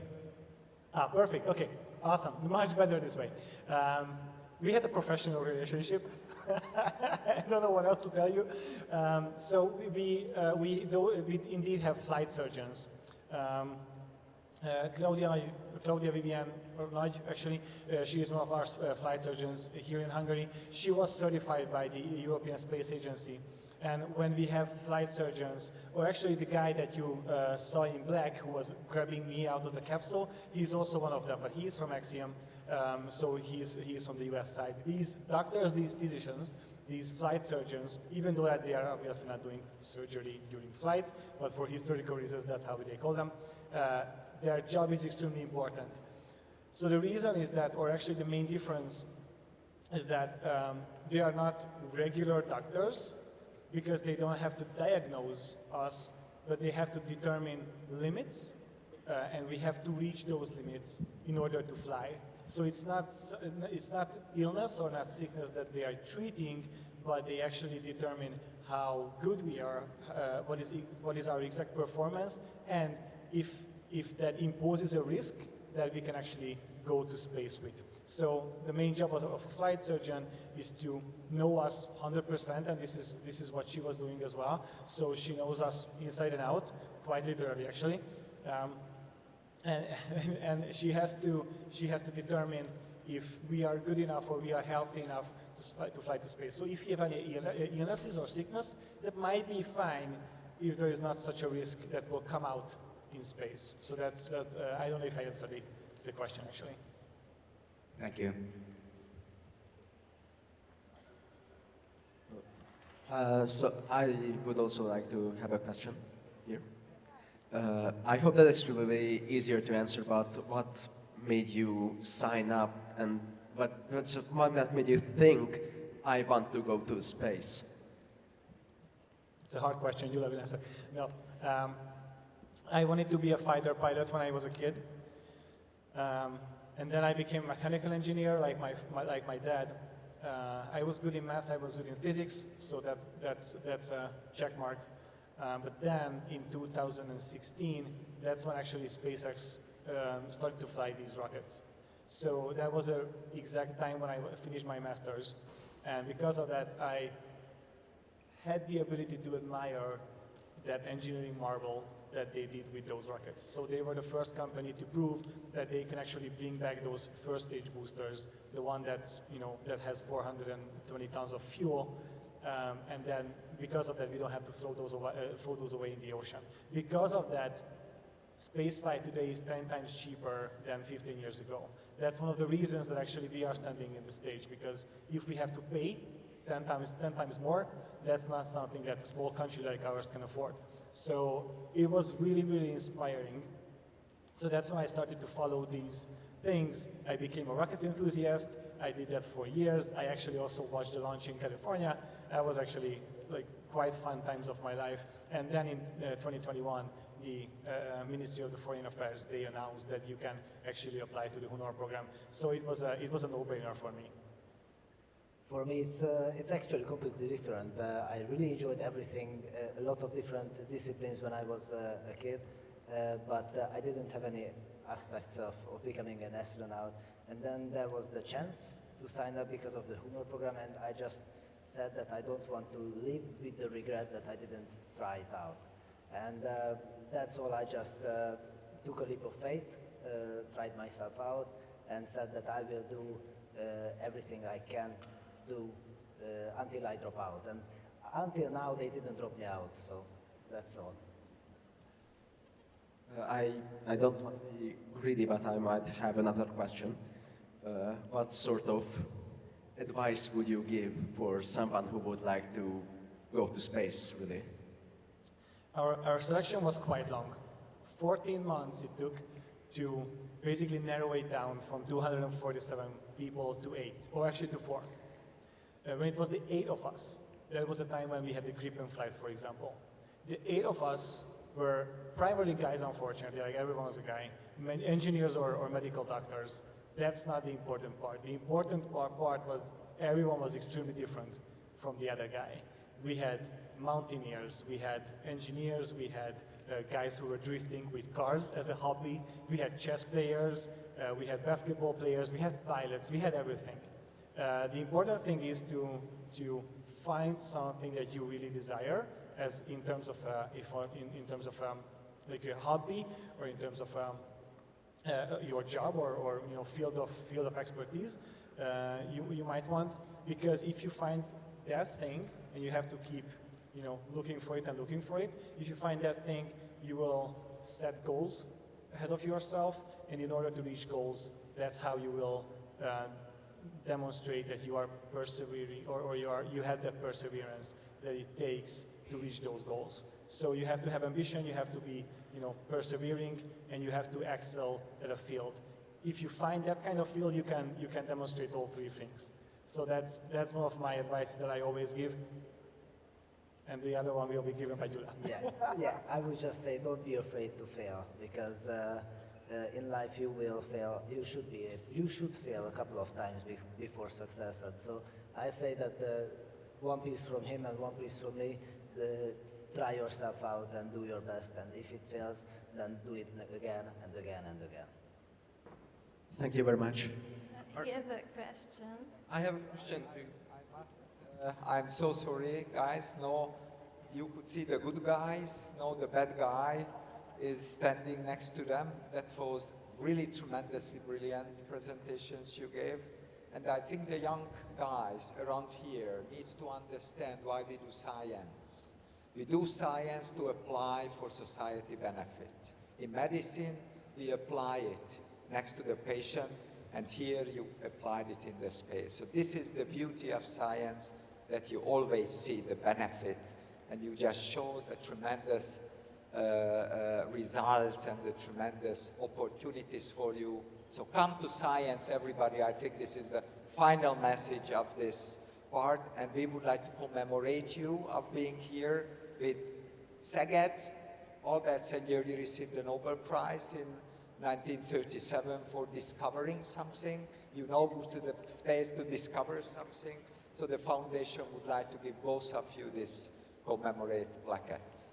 Ah, perfect, okay, awesome, much better this way. We had a professional relationship. I don't know what else to tell you. So we indeed have flight surgeons. Claudia Vivian Nagy, actually, she is one of our flight surgeons here in Hungary. She was certified by the European Space Agency. And when we have flight surgeons, or actually the guy that you saw in black who was grabbing me out of the capsule, he's also one of them, but he's from Axiom, so he's from the US side. These doctors, these physicians, these flight surgeons, even though that they are obviously not doing surgery during flight, but for historical reasons, that's how they call them, their job is extremely important. So the reason is that, or actually the main difference is that they are not regular doctors, because they don't have to diagnose us, but they have to determine limits, and we have to reach those limits in order to fly. So it's not illness or not sickness that they are treating, but they actually determine how good we are, what is our exact performance, and if that imposes a risk that we can actually go to space with. So the main job of a flight surgeon is to know us 100%, and this is what she was doing as well. So she knows us inside and out, quite literally actually, and she has to determine if we are good enough or we are healthy enough to fly to space. So if you have any illnesses or sickness, that might be fine if there is not such a risk that will come out in space. So that's I don't know if I answered the question actually. Thank you. So I would also like to have a question here. I hope that it's will be easier to answer, but what made you sign up and what made you think I want to go to space? It's a hard question, Gyula will answer. No, I wanted to be a fighter pilot when I was a kid. And then I became a mechanical engineer like my dad. I was good in math, I was good in physics, so that's a check mark. But then in 2016, that's when actually SpaceX started to fly these rockets. So that was the exact time when I finished my master's. And because of that, I had the ability to admire that engineering marvel that they did with those rockets. So they were the first company to prove that they can actually bring back those first stage boosters, the one that's, that has 420 tons of fuel, and then because of that we don't have to throw those away in the ocean. Because of that, spaceflight today is 10 times cheaper than 15 years ago. That's one of the reasons that actually we are standing in the stage, because if we have to pay 10 times more, that's not something that a small country like ours can afford. So it was really, really inspiring. So that's when I started to follow these things. I became a rocket enthusiast. I did that for years. I actually also watched the launch in California. That was actually quite fun times of my life. And then in 2021, the Ministry of the Foreign Affairs, they announced that you can actually apply to the HUNOR program. So it was a no-brainer for me. For me, it's actually completely different. I really enjoyed everything, a lot of different disciplines when I was a kid, but I didn't have any aspects of becoming an astronaut. And then there was the chance to sign up because of the HUNOR program, and I just said that I don't want to live with the regret that I didn't try it out. And that's all. I just took a leap of faith, tried myself out, and said that I will do everything I can do until I drop out. And until now, they didn't drop me out, so that's all. I don't want to be greedy, but I might have another question. What sort of advice would you give for someone who would like to go to space, really? Our selection was quite long. 14 months it took to basically narrow it down from 247 people to 8, or actually to 4. When it was the 8 of us, that was the time when we had the Gripen flight, for example. The 8 of us were primarily guys, unfortunately, like everyone was a guy, engineers or medical doctors. That's not the important part. The important part was everyone was extremely different from the other guy. We had mountaineers, we had engineers, we had guys who were drifting with cars as a hobby, we had chess players, we had basketball players, we had pilots, we had everything. The important thing is to find something that you really desire, as in terms of like a hobby, or in terms of your job or field of expertise you might want. Because if you find that thing and you have to keep looking for it and looking for it, if you find that thing, you will set goals ahead of yourself, and in order to reach goals, that's how you will demonstrate that you are persevering, or you have that perseverance that it takes to reach those goals. So you have to have ambition, you have to be persevering, and you have to excel at a field. If you find that kind of field, you can demonstrate all three things. So that's one of my advices that I always give. And the other one will be given by Gyula. Yeah, I would just say don't be afraid to fail, because in life you will fail. You should fail a couple of times before success. And so I say that one piece from him and one piece from me. Try yourself out and do your best. And if it fails, then do it again and again and again. Thank you very much. Here's a question. I have a question too. I'm so sorry, guys. No, you could see the good guys. No, the bad guy is standing next to them. That was really tremendously brilliant presentations you gave. And I think the young guys around here needs to understand why we do science. We do science to apply for society benefit. In medicine, we apply it next to the patient, and here you applied it in the space. So this is the beauty of science, that you always see the benefits, and you just showed a tremendous results and the tremendous opportunities for you. So come to science, everybody. I think this is the final message of this part, and we would like to commemorate you of being here with Szeged. Albert Szegedi received the Nobel Prize in 1937 for discovering something. You moved to the space to discover something. So the foundation would like to give both of you this commemorate plaquette.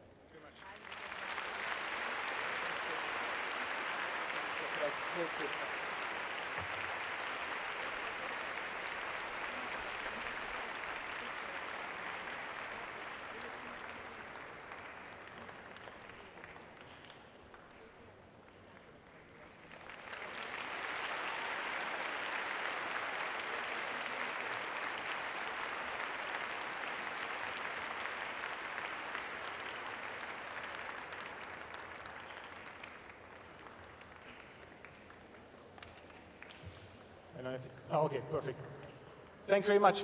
I don't know if it's, oh, okay, perfect. Thank you very much.